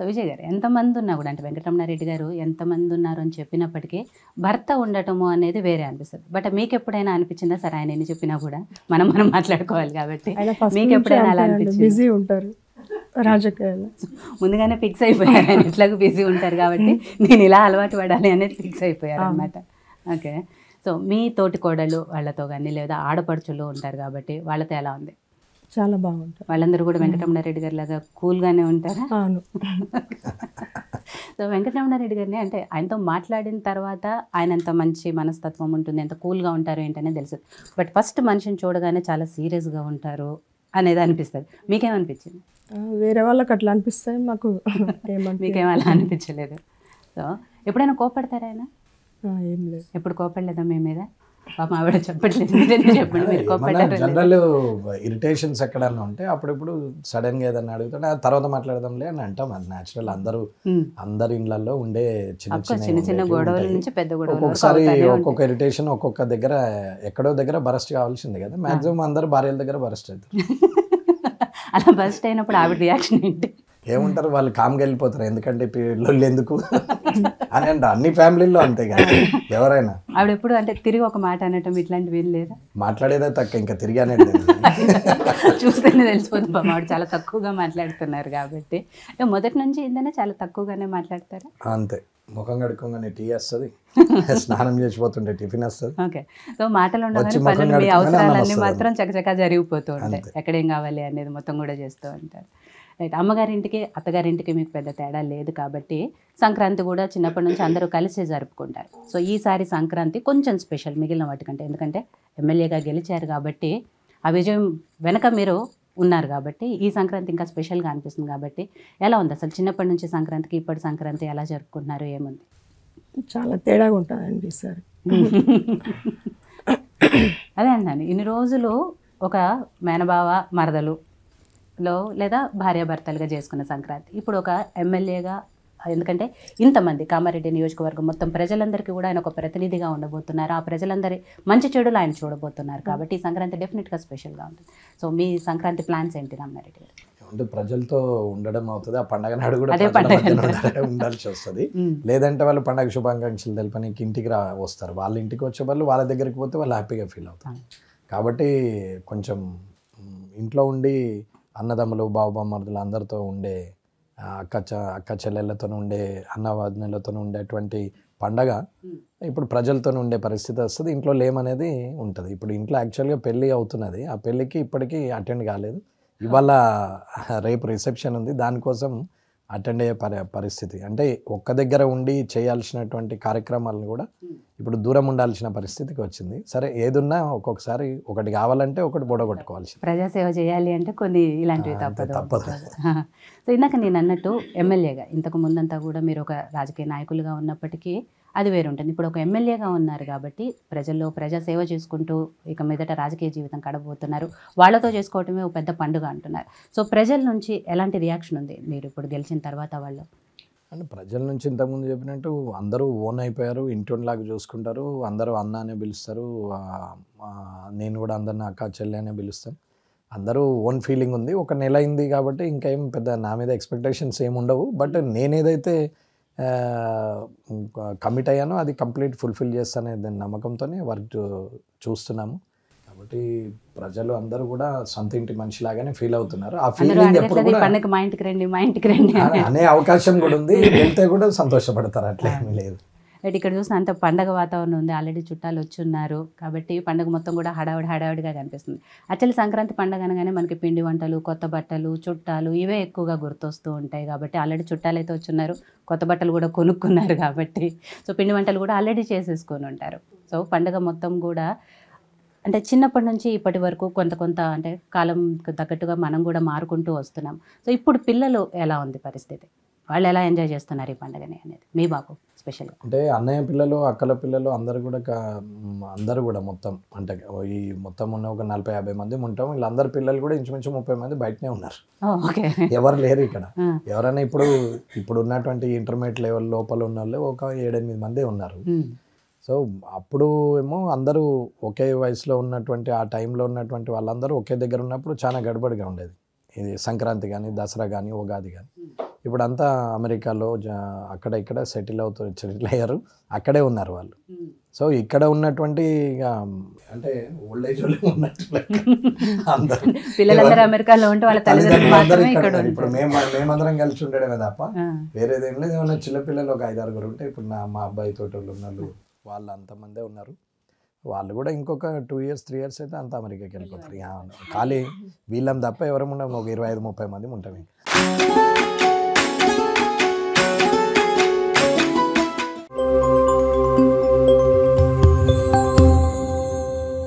విజయ్ గారు ఎంతమంది ఉన్నా కూడా అంటే వెంకటరమణారెడ్డి గారు ఎంతమంది ఉన్నారు అని చెప్పినప్పటికీ భర్త ఉండటము అనేది వేరే అనిపిస్తుంది. బట్ మీకు ఎప్పుడైనా అనిపించిందా? సరే ఆయన ఎన్ని చెప్పినా కూడా మనం మాట్లాడుకోవాలి కాబట్టి మీకు ఎప్పుడైనా అలా అనిపించింది? బిజీ ఉంటారు రాజకీయాలు, ముందుగానే ఫిక్స్ అయిపోయారు ఆయన ఎట్లాగో బిజీ ఉంటారు కాబట్టి నేను ఇలా అలవాటు పడాలి అనేది ఫిక్స్ అయిపోయారు అనమాట. ఓకే. సో మీ తోటి కోడలు వాళ్ళతో కానీ లేదా ఆడపడుచులు ఉంటారు కాబట్టి వాళ్ళతో ఎలా ఉంది? చాలా బాగుంటారు. వాళ్ళందరూ కూడా వెంకటరమణారెడ్డి గారి లాగా కూల్గానే ఉంటారా? అవును. సో వెంకటరమణారెడ్డి గారిని అంటే ఆయనతో మాట్లాడిన తర్వాత ఆయన ఎంత మంచి మనస్తత్వం ఉంటుంది, ఎంత కూల్గా ఉంటారు ఏంటనే తెలుసు. బట్ ఫస్ట్ మనిషిని చూడగానే చాలా సీరియస్గా ఉంటారు అనేది అనిపిస్తుంది. మీకేమనిపించింది? వేరే వాళ్ళకి అట్లా అనిపిస్తాయి, మాకు మీకేం అలా అనిపించలేదు. సో ఎప్పుడైనా కోపడతారా ఆయన? ఏం లేదు. ఎప్పుడు కోపడలేదా మీ మీద? పాపం ఆవిడ చెప్పట్లేదు, చెప్పండి మీరు కోపడ్డారు. జనరల్ ఇరిటేషన్స్ ఎక్కడన్నా ఉంటే అప్పుడప్పుడు సడన్ గా ఏదన్నా అడుగుతుంటే తర్వాత మాట్లాడదాంలే అని అంటాం. అది న్యాచురల్, అందరి ఇళ్లలో ఉండే చిన్న చిన్న గొడవల నుంచి పెద్ద గొడవలు. ఒక్కొక్కసారి ఒక్కొక్క ఇరిటేషన్ ఒక్కొక్క దగ్గర ఎక్కడో దగ్గర బరస్ట్ కావాల్సింది కదా. మాక్సిమం అందరు భార్యల దగ్గర బరస్ట్ అవుతారు. అలా బరస్ట్ అయినప్పుడు ఆవిడ రియాక్షన్ ఏంటి? ఏముంటారు, వాళ్ళు కామ్గా వెళ్ళిపోతారు. ఎందుకంటే పిల్లలు ఎందుకు అని అంటే అన్ని ఫ్యామిలీల్లో అంతే కదా. ఎవరైనా ఆవిడ ఎప్పుడు అంటే తిరిగి ఒక మాట అనటం ఇట్లాంటివి ఏం లేదా? మాట్లాడేదే తక్కువ, ఇంకా తిరిగి అనేది చూస్తేనే తెలిసిపోతుంది. పాపం ఆవిడ చాలా తక్కువగా మాట్లాడుతున్నారు కాబట్టి. మొదటి నుంచి ఏంటనే చాలా తక్కువగానే మాట్లాడతారా? అంతే. ముఖం కడుక్కోగానే టీ వస్తుంది, స్నానం చేసిపోతుంటే టిఫిన్ వస్తుంది. ఓకే. సో మాటలు ఉండగానే పనులు, మీ అవసరాలన్నీ మాత్రం చకచకా జరిగిపోతూ ఉంటాయి. ఎక్కడేం కావాలి అనేది మొత్తం కూడా చేస్తూ ఉంటారు. రైట్. అమ్మగారింటికి అత్తగారింటికి మీకు పెద్ద తేడా లేదు కాబట్టి సంక్రాంతి కూడా చిన్నప్పటి నుంచి అందరూ కలిసి జరుపుకుంటారు. సో ఈసారి సంక్రాంతి కొంచెం స్పెషల్ మిగిలిన వాటికంటే, ఎందుకంటే ఎమ్మెల్యేగా గెలిచారు కాబట్టి ఆ విజయం వెనక మీరు ఉన్నారు కాబట్టి ఈ సంక్రాంతి ఇంకా స్పెషల్గా అనిపిస్తుంది కాబట్టి ఎలా ఉంది అసలు చిన్నప్పటి నుంచి సంక్రాంతికి ఇప్పటి సంక్రాంతి ఎలా జరుపుకుంటున్నారు? ఏముంది? చాలా తేడాగా ఉంటుందండి సార్. అదే అన్నాను, ఇన్ని రోజులు ఒక మేనబావ మరదలు లో లేదా భార్యాభర్తలుగా చేసుకున్న సంక్రాంతి ఇప్పుడు ఒక ఎమ్మెల్యేగా, ఎందుకంటే ఇంతమంది కామారెడ్డి నియోజకవర్గం మొత్తం ప్రజలందరికీ కూడా ఆయన ఒక ప్రతినిధిగా ఉండబోతున్నారు. ఆ ప్రజలందరి మంచి చెడులు ఆయన చూడబోతున్నారు కాబట్టి ఈ సంక్రాంతి డెఫినెట్గా స్పెషల్గా ఉంటుంది. సో మీ సంక్రాంతి ప్లాన్స్ ఏంటి రమణారెడ్డి గారు? అంటే ప్రజలతో ఉండడం అవుతుంది. ఆ పండగ నాడు కూడా ఉండాల్సి వస్తుంది. లేదంటే వాళ్ళు పండగ శుభాకాంక్షలు తెలిపడానికి ఇంటికి వస్తారు. వాళ్ళ ఇంటికి వచ్చే వాళ్ళు వాళ్ళ దగ్గరికి పోతే వాళ్ళు హ్యాపీగా ఫీల్ అవుతారు. కాబట్టి కొంచెం ఇంట్లో ఉండి అన్నదమ్ములు బావబామ్మర్దులు అందరితో ఉండే అక్క చెల్లెళ్ళతో ఉండే అన్నవదినలతో ఉండేటువంటి పండగ ఇప్పుడు ప్రజలతో ఉండే పరిస్థితి వస్తుంది. ఇంట్లో లేమనేది ఉంటుంది. ఇప్పుడు ఇంట్లో యాక్చువల్గా పెళ్ళి అవుతున్నది. ఆ పెళ్ళికి ఇప్పటికీ అటెండ్ కాలేదు. ఇవాళ రేపు రిసెప్షన్ ఉంది, దానికోసం అటెండ్ అయ్యే పరిస్థితి. అంటే ఒక్క దగ్గర ఉండి చేయాల్సినటువంటి కార్యక్రమాలను కూడా ఇప్పుడు దూరం ఉండాల్సిన పరిస్థితికి వచ్చింది. సరే, ఏదున్నా ఒక్కొక్కసారి ఒకటి కావాలంటే ఒకటి బొడగొట్టుకోవాల్సి. ప్రజాసేవ చేయాలి అంటే కొన్ని ఇలాంటివి తప్పదు. సో ఇందాక నేను అన్నట్టు ఎమ్మెల్యేగా ఇంతకు ముందంతా కూడా మీరు ఒక రాజకీయ నాయకులుగా ఉన్నప్పటికీ అది వేరు ఉంటుంది. ఇప్పుడు ఒక ఎమ్మెల్యేగా ఉన్నారు కాబట్టి ప్రజల్లో ప్రజాసేవ చేసుకుంటూ ఇక మీదట రాజకీయ జీవితం గడపబోతున్నారు. వాళ్ళతో చేసుకోవటమే ఒక పెద్ద పండుగ అంటున్నారు. సో ప్రజల నుంచి ఎలాంటి రియాక్షన్ ఉంది మీరు ఇప్పుడు గెలిచిన తర్వాత? వాళ్ళు అంటే ప్రజల నుంచి ఇంతకుముందు చెప్పినట్టు అందరూ ఓన్ అయిపోయారు, ఇంటిలాగా చూసుకుంటారు, అందరూ అన్న అనే పిలుస్తారు. నేను కూడా అందరిని అక్క చెల్లి అనే పిలుస్తాను. అందరూ ఓన్ ఫీలింగ్ ఉంది. ఒక నెల అయింది కాబట్టి ఇంకేం పెద్ద నా మీద ఎక్స్పెక్టేషన్స్ ఏమి ఉండవు. బట్ నేనేదైతే కమిట్ అయ్యానో అది కంప్లీట్ ఫుల్ఫిల్ చేస్తానే నమ్మకంతోనే వర్క్ చూస్తున్నాము. కాబట్టి ప్రజలు అందరూ కూడా సొంత ఇంటి మనిషిలాగానే ఫీల్ అవుతున్నారు. ఆ ఫీలింగ్ ఎప్పుడు కూడా మా ఇంటికి రండి అనే అవకాశం కూడా ఉంది. వెళ్తే కూడా సంతోషపడతారు, అట్లా ఏమీ లేదు. రైట్. ఇక్కడ చూసిన అంత పండగ వాతావరణం ఉంది, ఆల్రెడీ చుట్టాలు వచ్చి ఉన్నారు కాబట్టి పండుగ మొత్తం కూడా హడావిడిగా కనిపిస్తుంది. యాక్చువల్లీ సంక్రాంతి పండుగ అనగానే మనకి పిండి వంటలు, కొత్త బట్టలు, చుట్టాలు ఇవే ఎక్కువగా గుర్తొస్తూ ఉంటాయి. కాబట్టి ఆల్రెడీ చుట్టాలు అయితే వచ్చున్నారు, కొత్త బట్టలు కూడా కొనుక్కున్నారు కాబట్టి సో పిండి వంటలు కూడా ఆల్రెడీ చేసేసుకొని ఉంటారు. సో పండుగ మొత్తం కూడా అంటే చిన్నప్పటి నుంచి ఇప్పటి వరకు కొంత అంటే కాలం తగ్గట్టుగా మనం కూడా మారుకుంటూ వస్తున్నాం. సో ఇప్పుడు పిల్లలు ఎలా ఉంది పరిస్థితి, వాళ్ళు ఎలా ఎంజాయ్ చేస్తున్నారు ఈ పండుగని అనేది మీ బాబు స్పెషల్గా? అంటే అన్నయ్య పిల్లలు, అక్కల పిల్లలు అందరూ కూడా మొత్తం అంటే ఈ మొత్తం ఉన్న ఒక 40-50 మంది ఉంటాం. వీళ్ళందరి పిల్లలు కూడా ఇంచుమించు 30 మంది బయటనే ఉన్నారు. ఎవరు లేరు ఇక్కడ. ఎవరైనా ఇప్పుడు ఉన్నటువంటి ఇంటర్మీడియట్ లెవెల్ లోపల ఉన్న వాళ్ళు ఒక 7-8 మంది ఉన్నారు. సో అప్పుడు ఏమో అందరూ ఒకే వయసులో ఉన్నటువంటి ఆ టైంలో ఉన్నటువంటి వాళ్ళందరూ ఒకే దగ్గర ఉన్నప్పుడు చాలా గడబడిగా ఉండేది. ఇది సంక్రాంతి కానీ, దసరా కానీ, ఉగాది కానీ. ఇప్పుడు అంతా అమెరికాలో అక్కడ ఇక్కడ సెటిల్ అయ్యారు, అక్కడే ఉన్నారు వాళ్ళు. సో ఇక్కడ ఉన్నటువంటి ఇక అంటే ఓల్డ్ ఏజ్ వాళ్ళు ఉన్నట్టు అందరూ పిల్లలందరూ అమెరికాలో ఉంటే వాళ్ళ తల్లిదండ్రులు మాత్రమే ఇక్కడ ఇప్పుడు మేమందరం కలిసి ఉండడమే తప్ప వేరేదేం లేదు. ఏమన్నా చిన్న పిల్లలు ఒక 5-6 ఉంటే ఇప్పుడు మా అబ్బాయి తోటి ఉన్నారు, వాళ్ళు అంతమందే ఉన్నారు. వాళ్ళు కూడా ఇంకొక 2 years 3 years అయితే అంత అమెరికాకి వెళ్ళిపోతారు. ఖాళీ వీళ్ళం తప్ప ఎవరు ఉండము, ఒక 25-30 మంది ఉంటాం.